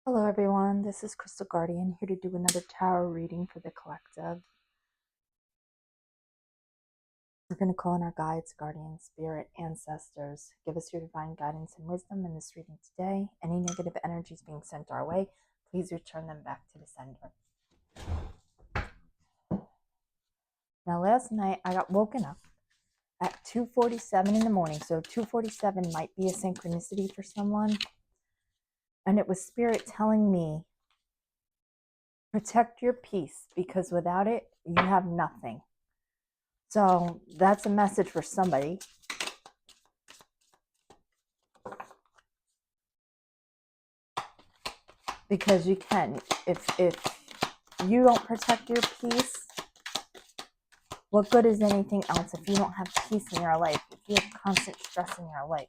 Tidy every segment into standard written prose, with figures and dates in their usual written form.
Hello, everyone. This is Crystal Guardian here to do another tarot reading for the collective. We're going to call in our guides, guardians, spirit, ancestors. Give us your divine guidance and wisdom in this reading today. Any negative energies being sent our way, please return them back to the sender. Now, last night I got woken up at 2:47 in the morning. So 2:47 might be a synchronicity for someone. And it was spirit telling me, protect your peace, because without it, you have nothing. So that's a message for somebody. Because you can. If you don't protect your peace, what good is anything else if you don't have peace in your life, if you have constant stress in your life?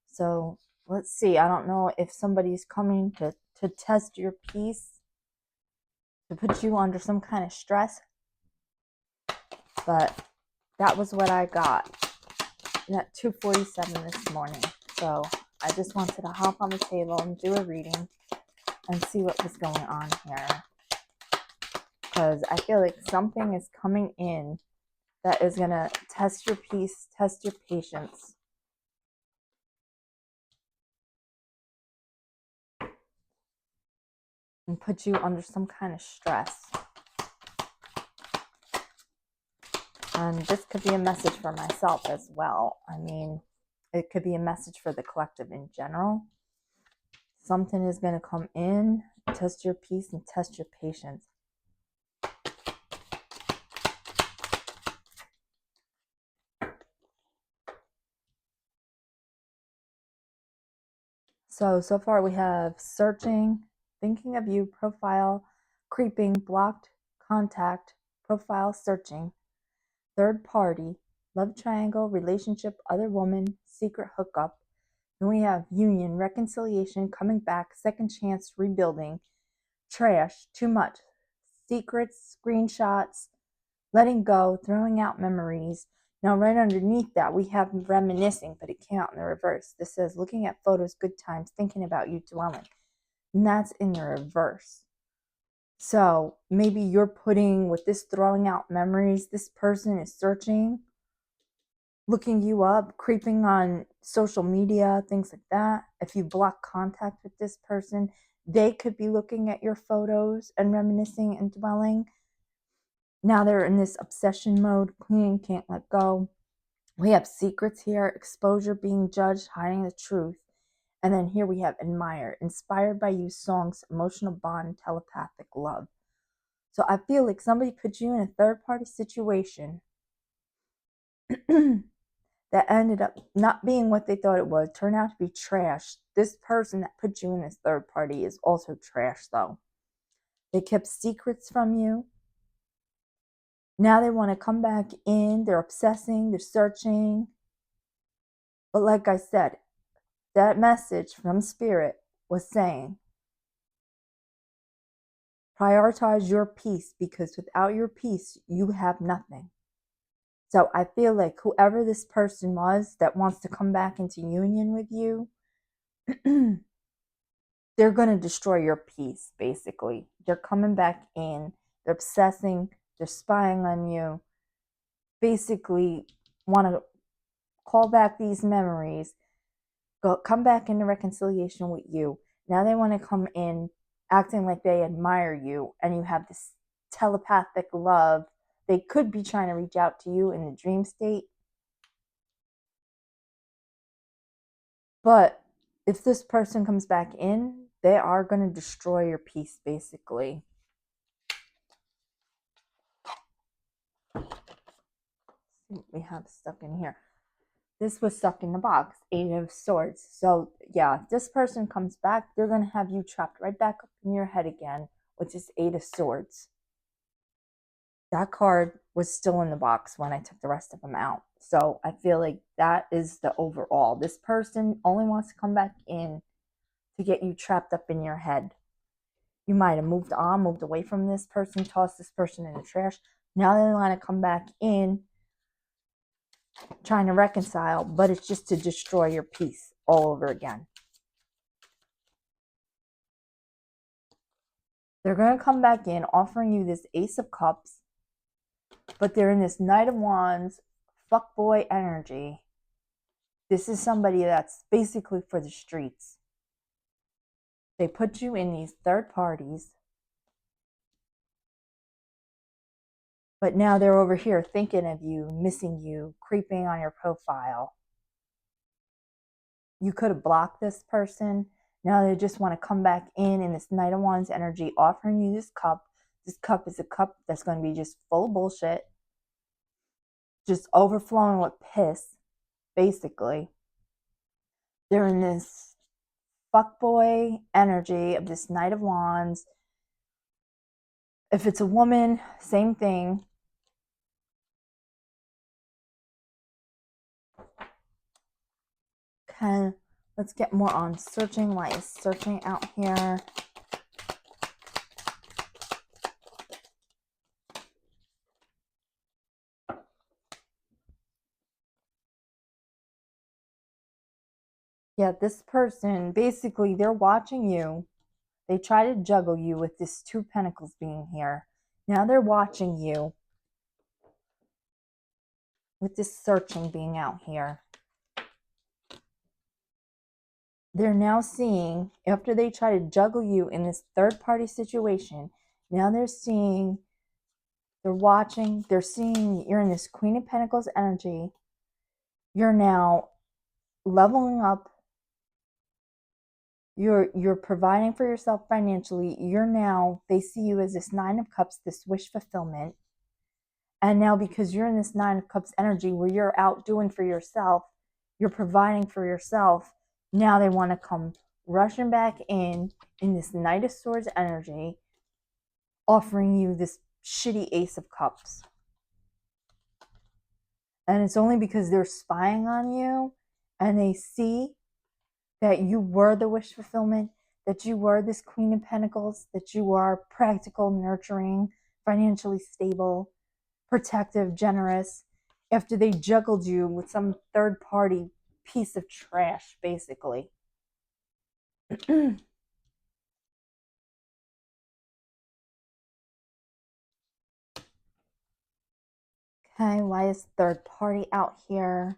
So let's see. I don't know if somebody's coming to test your peace, to put you under some kind of stress, but that was what I got at 2:47 this morning. So I just wanted to hop on the table and do a reading and see what was going on here, because I feel like something is coming in that is going to test your peace, test your patience. And put you under some kind of stress. And this could be a message for myself as well. I mean, it could be a message for the collective in general. Something is going to come in, test your peace and test your patience. So far we have searching, thinking of you, profile, creeping, blocked, contact, profile, searching, third party, love triangle, relationship, other woman, secret hookup. Then we have union, reconciliation, coming back, second chance, rebuilding, trash, too much, secrets, screenshots, letting go, throwing out memories. Now, right underneath that, we have reminiscing, but it came out in the reverse. This says looking at photos, good times, thinking about you, dwelling. And that's in the reverse. So maybe you're putting, with this throwing out memories, this person is searching, looking you up, creeping on social media, things like that. If you block contact with this person, they could be looking at your photos and reminiscing and dwelling. Now they're in this obsession mode, clinging, can't let go. We have secrets here, exposure, being judged, hiding the truth. And then here we have admire, inspired by you, songs, emotional bond, telepathic love. So I feel like somebody put you in a third party situation that ended up not being what they thought it was, turned out to be trash. This person that put you in this third party is also trash, though. They kept secrets from you. Now they want to come back in. They're obsessing, they're searching. But like I said, that message from Spirit was saying, prioritize your peace, because without your peace, you have nothing. So I feel like whoever this person was that wants to come back into union with you, they're going to destroy your peace, basically. They're coming back in, they're obsessing, they're spying on you, basically want to call back these memories, come back into reconciliation with you. Now they want to come in acting like they admire you, and you have this telepathic love. They could be trying to reach out to you in the dream state. But if this person comes back in, they are going to destroy your peace, basically. We have stuck in here. This was stuck in the box, 8 of Swords. So yeah, this person comes back, they're going to have you trapped right back up in your head again, which is 8 of Swords. That card was still in the box when I took the rest of them out. So I feel like that is the overall. This person only wants to come back in to get you trapped up in your head. You might have moved on, moved away from this person, tossed this person in the trash. Now they want to come back in, trying to reconcile, but it's just to destroy your peace all over again. They're going to come back in offering you this Ace of Cups, but they're in this Knight of Wands, fuckboy energy. This is somebody that's basically for the streets. They put you in these third parties, but now they're over here thinking of you, missing you, creeping on your profile. You could have blocked this person. Now they just want to come back in this Knight of Wands energy, offering you this cup. This cup is a cup that's going to be just full of bullshit, just overflowing with piss, basically. They're in this fuckboy energy of this Knight of Wands. If it's a woman, same thing. Okay, let's get more on searching. Why is searching out here? Yeah, this person, basically, they're watching you. They try to juggle you with this Two of Pentacles being here. Now they're watching you with this searching being out here. They're now seeing, after they try to juggle you in this third party situation, now they're seeing, they're watching, they're seeing you're in this Queen of Pentacles energy. You're now leveling up. You're providing for yourself financially. You're now, they see you as this Nine of Cups, this wish fulfillment. And now because you're in this Nine of Cups energy where you're out doing for yourself, you're providing for yourself, now they want to come rushing back in this Knight of Swords energy, offering you this shitty Ace of Cups. And it's only because they're spying on you and they see that you were the wish fulfillment, that you were this Queen of Pentacles, that you are practical, nurturing, financially stable, protective, generous, after they juggled you with some third party piece of trash, basically. Okay, why is third party out here?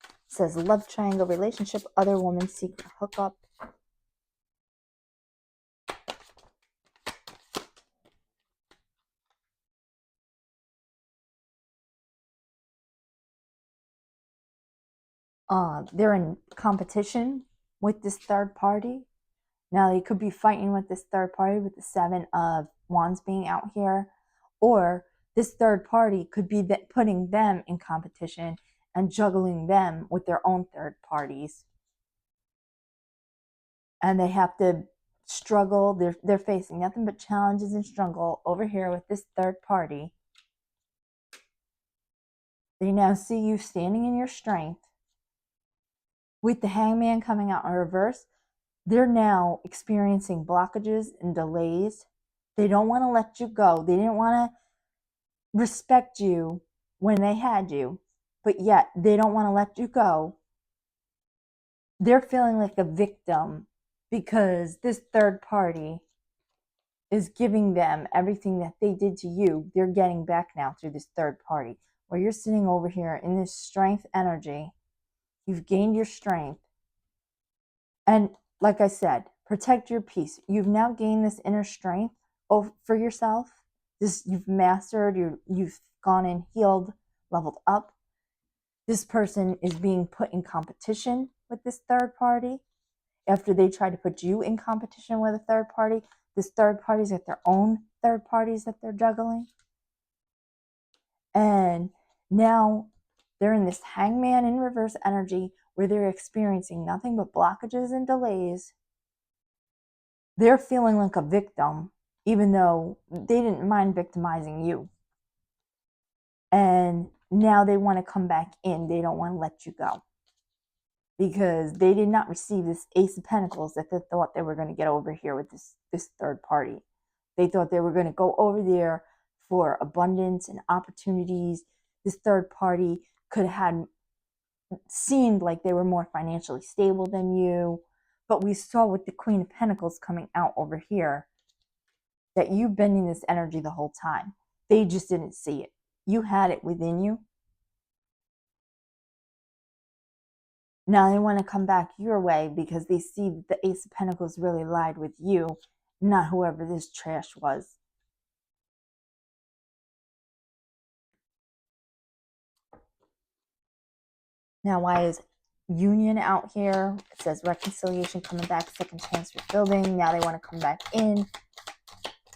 It says love triangle relationship, other woman seek hookup. They're in competition with this third party. Now they could be fighting with this third party with the Seven of Wands being out here, or this third party could be putting them in competition and juggling them with their own third parties. And they have to struggle. They're facing nothing but challenges and struggle over here with this third party. They now see you standing in your strength. With the Hangman coming out in reverse, they're now experiencing blockages and delays. They don't want to let you go. They didn't want to respect you when they had you, but yet they don't want to let you go. They're feeling like a victim because this third party is giving them everything that they did to you. They're getting back now through this third party, where you're sitting over here in this strength energy. You've gained your strength. And like I said, protect your peace. You've now gained this inner strength for yourself. You've mastered, you've gone and healed, leveled up. This person is being put in competition with this third party. After they try to put you in competition with a third party, this third party's got their own third parties that they're juggling. And now they're in this Hangman in reverse energy where they're experiencing nothing but blockages and delays. They're feeling like a victim, even though they didn't mind victimizing you. And now they want to come back in. They don't want to let you go because they did not receive this Ace of Pentacles that they thought they were going to get over here with this third party. They thought they were going to go over there for abundance and opportunities. This third party could have seemed like they were more financially stable than you. But we saw with the Queen of Pentacles coming out over here, that you've been in this energy the whole time. They just didn't see it. You had it within you. Now they want to come back your way because they see that the Ace of Pentacles really lied with you, not whoever this trash was. Now, why is union out here? It says reconciliation coming back, second chance rebuilding. Now they want to come back in,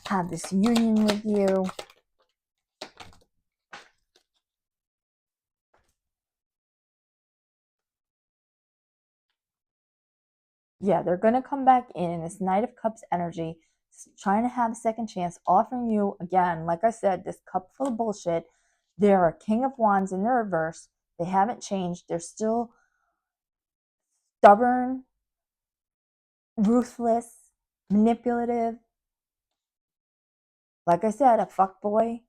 have this union with you. Yeah, they're going to come back in this Knight of Cups energy, trying to have a second chance, offering you, again, like I said, this cup full of bullshit. They're a King of Wands in the reverse. They haven't changed. They're still stubborn, ruthless, manipulative. Like I said, a fuckboy.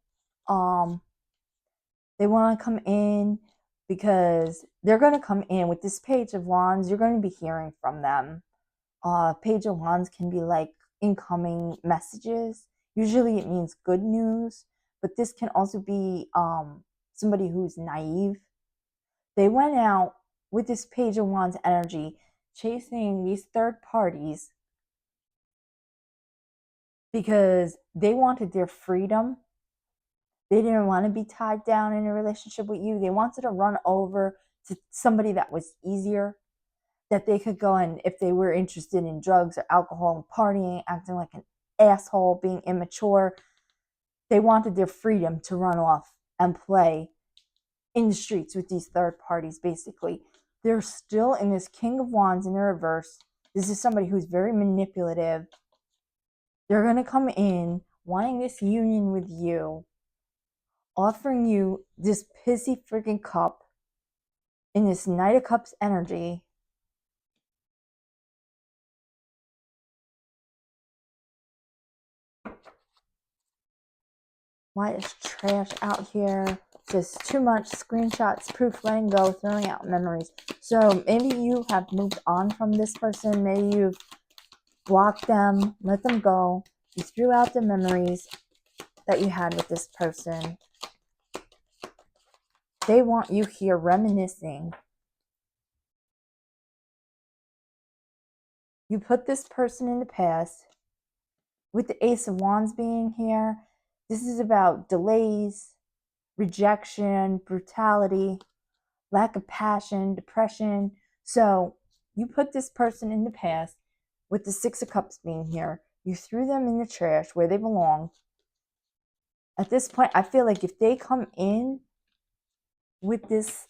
They want to come in because they're going to come in with this Page of Wands. You're going to be hearing from them. Page of Wands can be like incoming messages. Usually it means good news, but this can also be somebody who's naive. They went out with this Page of Wands energy, chasing these third parties because they wanted their freedom. They didn't want to be tied down in a relationship with you. They wanted to run over to somebody that was easier, that they could go and if they were interested in drugs or alcohol and partying, acting like an asshole, being immature, they wanted their freedom to run off and play in the streets with these third parties, basically. They're still in this King of Wands in the reverse. This is somebody who's very manipulative. They're going to come in wanting this union with you, offering you this pissy freaking cup in this Knight of Cups energy. Why is trash out here? Just too much screenshots, proof, letting go, throwing out memories. So maybe you have moved on from this person. Maybe you've blocked them, let them go. You threw out the memories that you had with this person. They want you here reminiscing. You put this person in the past. With the Ace of Wands being here, this is about delays, rejection, brutality, lack of passion, depression. So you put this person in the past with the Six of Cups being here. You threw them in the trash where they belong. At this point, I feel like if they come in with this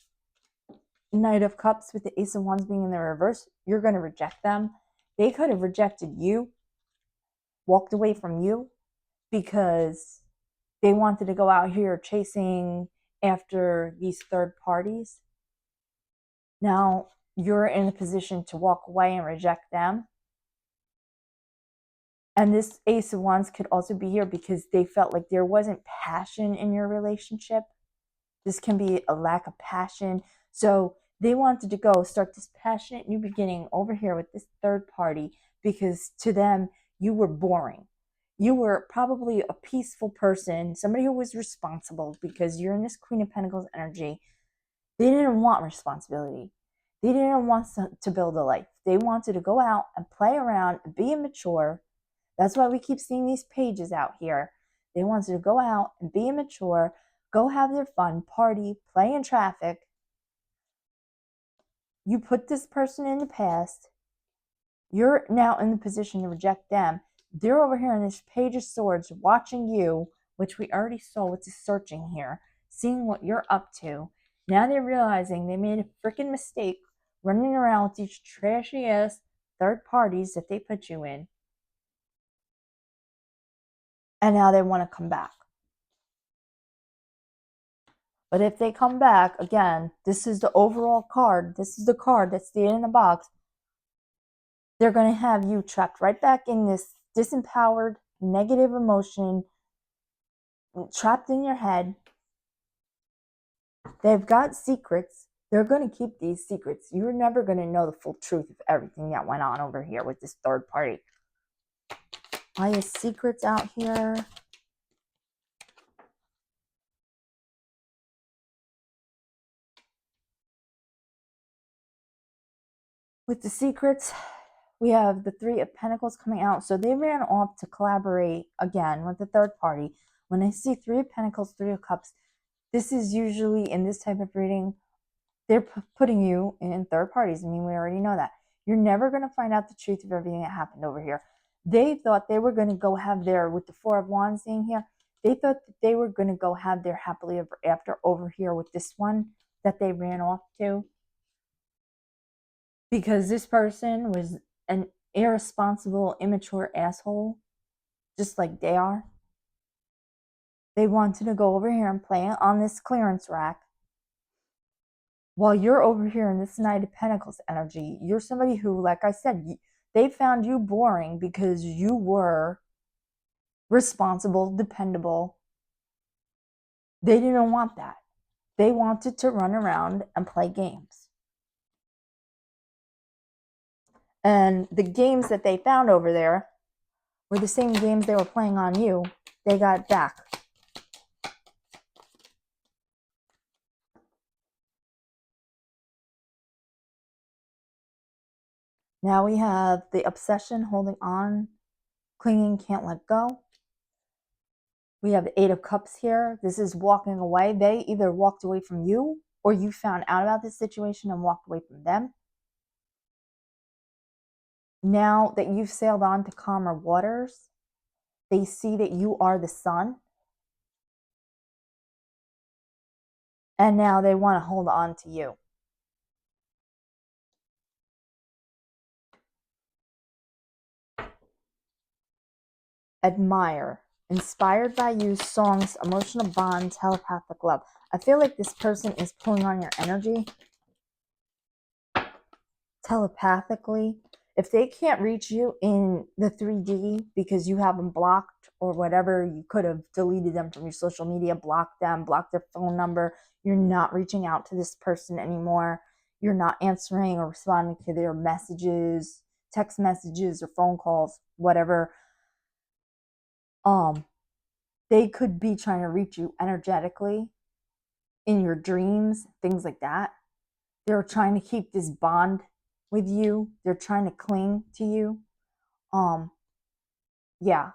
Knight of Cups with the Ace of Wands being in the reverse, you're going to reject them. They could have rejected you, walked away from you because they wanted to go out here chasing after these third parties. Now you're in a position to walk away and reject them. And this Ace of Wands could also be here because they felt like there wasn't passion in your relationship. This can be a lack of passion. So they wanted to go start this passionate new beginning over here with this third party because to them, you were boring. You were probably a peaceful person, somebody who was responsible because you're in this Queen of Pentacles energy. They didn't want responsibility. They didn't want to build a life. They wanted to go out and play around and be immature. That's why we keep seeing these pages out here. They wanted to go out and be immature, go have their fun, party, play in traffic. You put this person in the past. You're now in the position to reject them. They're over here in this Page of Swords watching you, which we already saw with the searching here, seeing what you're up to. Now they're realizing they made a freaking mistake running around with these trashy ass third parties that they put you in. And now they want to come back. But if they come back, again, this is the overall card. This is the card that's staying in the box. They're going to have you trapped right back in this disempowered, negative emotion, trapped in your head. They've got secrets. They're going to keep these secrets. You're never going to know the full truth of everything that went on over here with this third party. Aya's secrets out here. With the secrets, we have the Three of Pentacles coming out. So they ran off to collaborate again with the third party. When I see Three of Pentacles, Three of Cups, this is usually in this type of reading, they're putting you in third parties. I mean, we already know that. You're never going to find out the truth of everything that happened over here. They thought they were going to go have their, with the Four of Wands being here, they thought that they were going to go have their happily ever after over here with this one that they ran off to. Because this person was an irresponsible, immature asshole, just like they are. They wanted to go over here and play on this clearance rack. While you're over here in this Knight of Pentacles energy, you're somebody who, like I said, they found you boring because you were responsible, dependable. They didn't want that. They wanted to run around and play games. And the games that they found over there were the same games they were playing on you. They got back. Now we have the obsession, holding on, clinging, can't let go. We have the Eight of Cups here. This is walking away. They either walked away from you or you found out about this situation and walked away from them. Now that you've sailed on to calmer waters, they see that you are the sun. And now they want to hold on to you. Admire. Inspired by you, songs, emotional bond, telepathic love. I feel like this person is pulling on your energy telepathically. If they can't reach you in the 3D because you have them blocked or whatever, you could have deleted them from your social media, blocked them, blocked their phone number. You're not reaching out to this person anymore. You're not answering or responding to their messages, text messages or phone calls, whatever. They could be trying to reach you energetically in your dreams, things like that. They're trying to keep this bond with you. They're trying to cling to you. Yeah.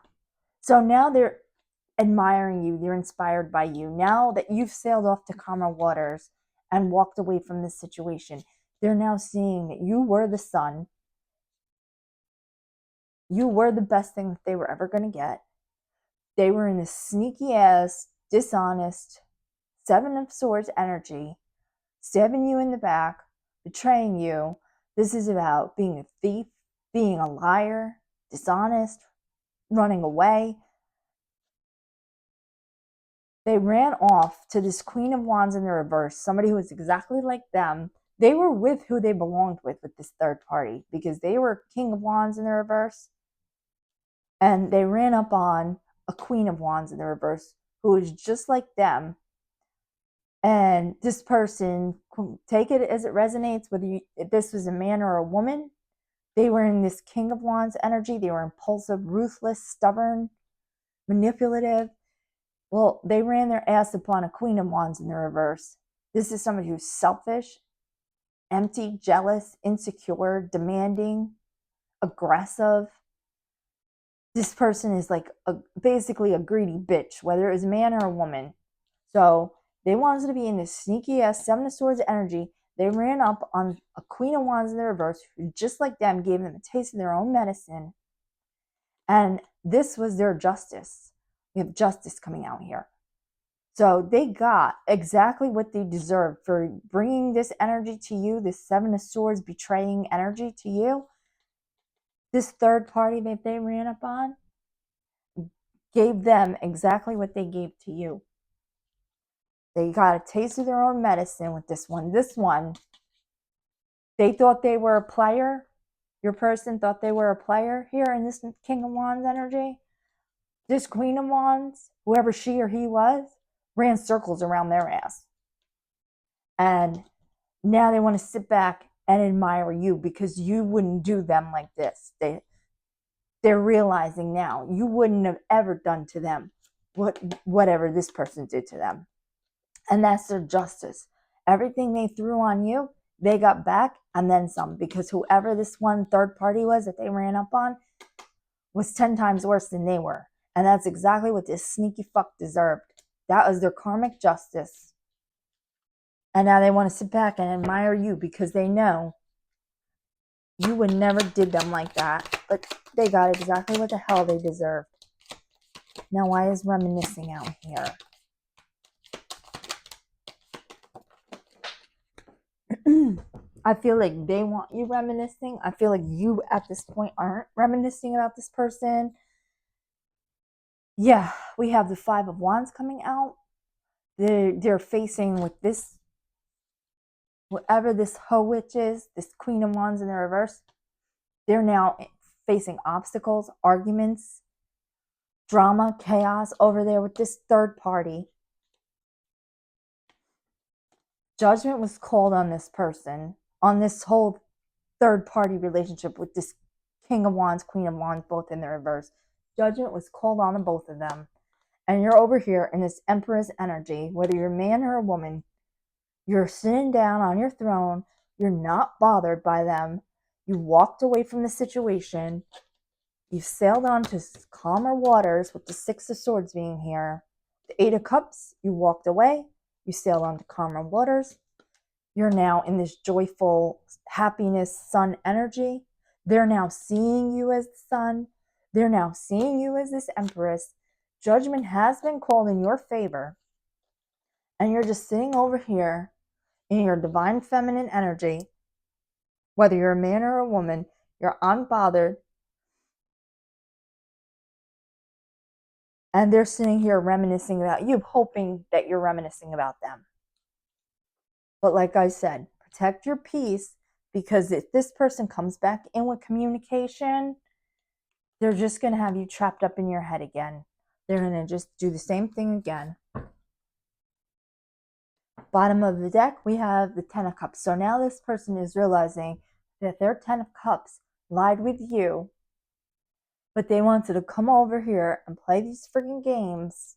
So now they're admiring you. They're inspired by you. Now that you've sailed off to calmer waters and walked away from this situation, they're now seeing that you were the sun. You were the best thing that they were ever going to get. They were in this sneaky ass, dishonest, Seven of Swords energy, stabbing you in the back, betraying you. This is about being a thief, being a liar, dishonest, running away. They ran off to this Queen of Wands in the reverse, somebody who was exactly like them. They were with who they belonged with this third party because they were King of Wands in the reverse. And they ran up on a Queen of Wands in the reverse who was just like them. And this person, take it as it resonates, whether if this was a man or a woman, they were in this King of Wands energy. They were impulsive, ruthless, stubborn, manipulative. Well, they ran their ass upon a Queen of Wands in the reverse. This is somebody who's selfish, empty, jealous, insecure, demanding, aggressive. This person is like basically a greedy bitch, whether it was a man or a woman. So they wanted to be in this sneaky ass Seven of Swords energy. They ran up on a Queen of Wands in the reverse, who just like them gave them a taste of their own medicine. And this was their justice. We have justice coming out here. So they got exactly what they deserved for bringing this energy to you, this Seven of Swords betraying energy to you. This third party that they ran up on gave them exactly what they gave to you. They got a taste of their own medicine with this one. This one, they thought they were a player. Your person thought they were a player here in this King of Wands energy. This Queen of Wands, whoever she or he was, ran circles around their ass. And now they want to sit back and admire you because you wouldn't do them like this. they're realizing now you wouldn't have ever done to them whatever this person did to them. And that's their justice. Everything they threw on you, they got back and then some, because whoever this one third party was that they ran up on was 10 times worse than they were. And that's exactly what this sneaky fuck deserved. That was their karmic justice. And now they want to sit back and admire you because they know you would never did them like that. But they got exactly what the hell they deserved. Now, why is reminiscing out here? I feel like they want you reminiscing. I feel like you at this point aren't reminiscing about this person. Yeah, we have the Five of Wands coming out. They're facing with this, whatever this hoe witch is, this Queen of Wands in the reverse. They're now facing obstacles, arguments, drama, chaos over there with this third party. Judgment was called on this person, on this whole third party relationship with this King of Wands, Queen of Wands, both in the reverse. Judgment was called on both of them. And you're over here in this Empress energy, whether you're a man or a woman, you're sitting down on your throne, you're not bothered by them, you walked away from the situation, you've sailed on to calmer waters with the Six of Swords being here. The Eight of Cups, you walked away, you sailed on to calmer waters. You're now in this joyful happiness sun energy. They're now seeing you as the sun. They're now seeing you as this Empress. Judgment has been called in your favor. And you're just sitting over here in your divine feminine energy. Whether you're a man or a woman, you're unbothered. And they're sitting here reminiscing about you, hoping that you're reminiscing about them. But like I said, protect your peace, because if this person comes back in with communication, they're just going to have you trapped up in your head again. They're going to just do the same thing again. Bottom of the deck, we have the Ten of Cups. So now this person is realizing that their Ten of Cups lied with you, but they wanted to come over here and play these freaking games.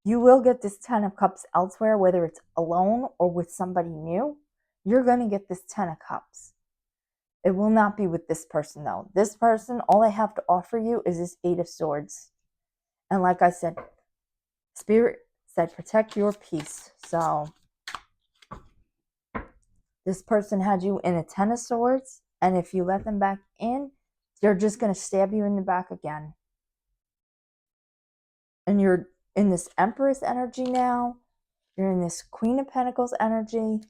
You will get this Ten of Cups elsewhere, whether it's alone or with somebody new. You're going to get this Ten of Cups. It will not be with this person, though. This person, all they have to offer you is this Eight of Swords. And like I said, Spirit said protect your peace. So this person had you in a Ten of Swords, and if you let them back in, they're just going to stab you in the back again. And you're in this Empress energy now. You're in this Queen of Pentacles energy.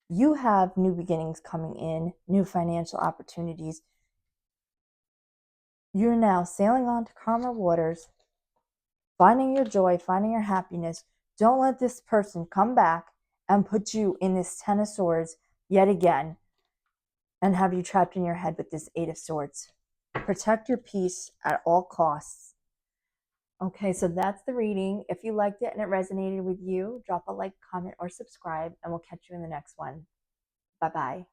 You have new beginnings coming in, new financial opportunities. You're now sailing on to calmer waters, finding your joy, finding your happiness. Don't let this person come back and put you in this Ten of Swords yet again and have you trapped in your head with this Eight of Swords. Protect your peace at all costs. Okay, so that's the reading. If you liked it and it resonated with you, drop a like, comment, or subscribe, and we'll catch you in the next one. Bye-bye.